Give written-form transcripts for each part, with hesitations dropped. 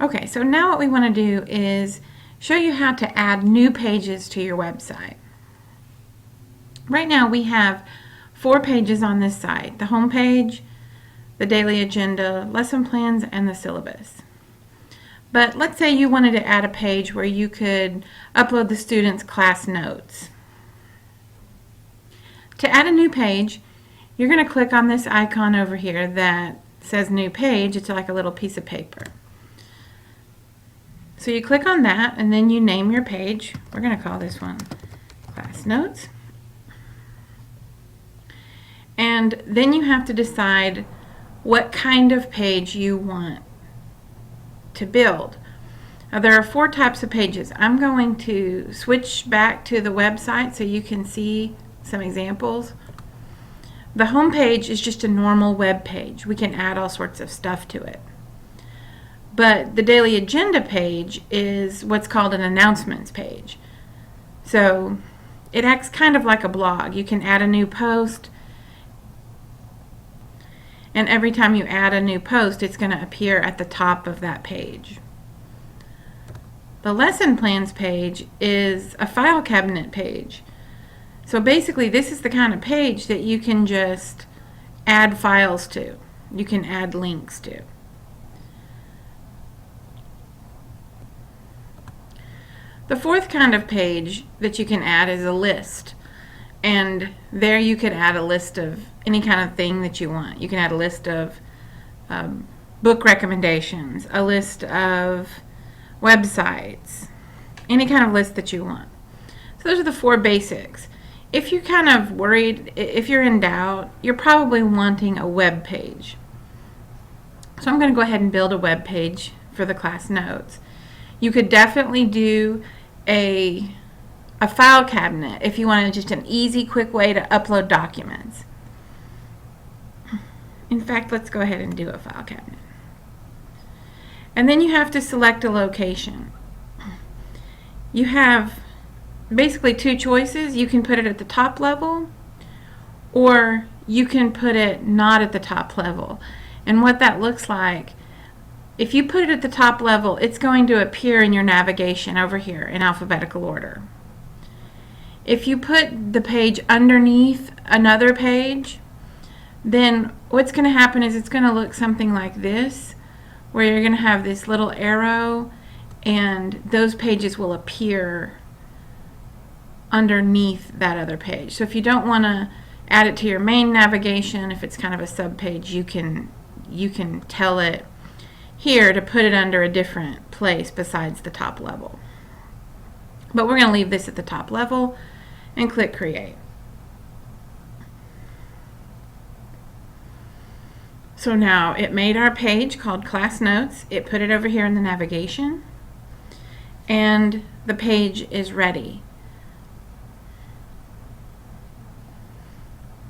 Okay, so now what we want to do is show you how to add new pages to your website. Right now we have 4 pages on this site: the home page, the daily agenda, lesson plans, and the syllabus. But let's say you wanted to add a page where you could upload the students' class notes. To add a new page, you're going to click on this icon over here that says new page. It's like a little piece of paper. So you click on that and then you name your page. We're going to call this one Class Notes. And then you have to decide what kind of page you want to build. Now, there are 4 types of pages. I'm going to switch back to the website so you can see some examples. The home page is just a normal web page. We can add all sorts of stuff to it. But the daily agenda page is what's called an announcements page. So it acts kind of like a blog. You can add a new post, and every time you add a new post, it's going to appear at the top of that page. The lesson plans page is a file cabinet page. So basically, this is the kind of page that you can just add files to. You can add links to. The 4th kind of page that you can add is a list. And there you could add a list of any kind of thing that you want. You can add a list of book recommendations, a list of websites, any kind of list that you want. So those are the 4 basics. If you're kind of worried, if you're in doubt, you're probably wanting a web page. So I'm going to go ahead and build a web page for the class notes. You could definitely do a file cabinet if you wanted just an easy, quick way to upload documents. In fact, let's go ahead and do a file cabinet. And then you have to select a location. You have basically 2 choices. You can put it at the top level, or you can put it not at the top level. And what that looks like, if you put it at the top level, it's going to appear in your navigation over here in alphabetical order. If you put the page underneath another page, then what's going to happen is it's going to look something like this, where you're going to have this little arrow and those pages will appear underneath that other page. So if you don't want to add it to your main navigation, if it's kind of a sub-page, you can tell it here to put it under a different place besides the top level. But we're going to leave this at the top level and click Create. So now it made our page called Class Notes. It put it over here in the navigation, and the page is ready.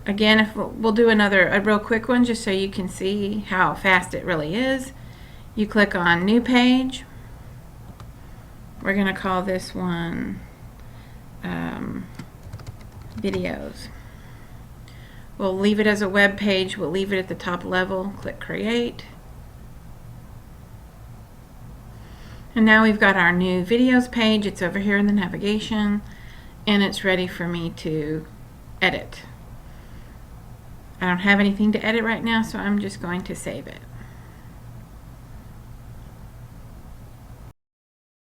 Again, if we'll do a real quick one just so you can see how fast it really is. You click on New Page. We're going to call this one Videos. We'll leave it as a web page. We'll leave it at the top level. Click Create. And now we've got our new Videos page. It's over here in the navigation, and it's ready for me to edit. I don't have anything to edit right now, so I'm just going to save it.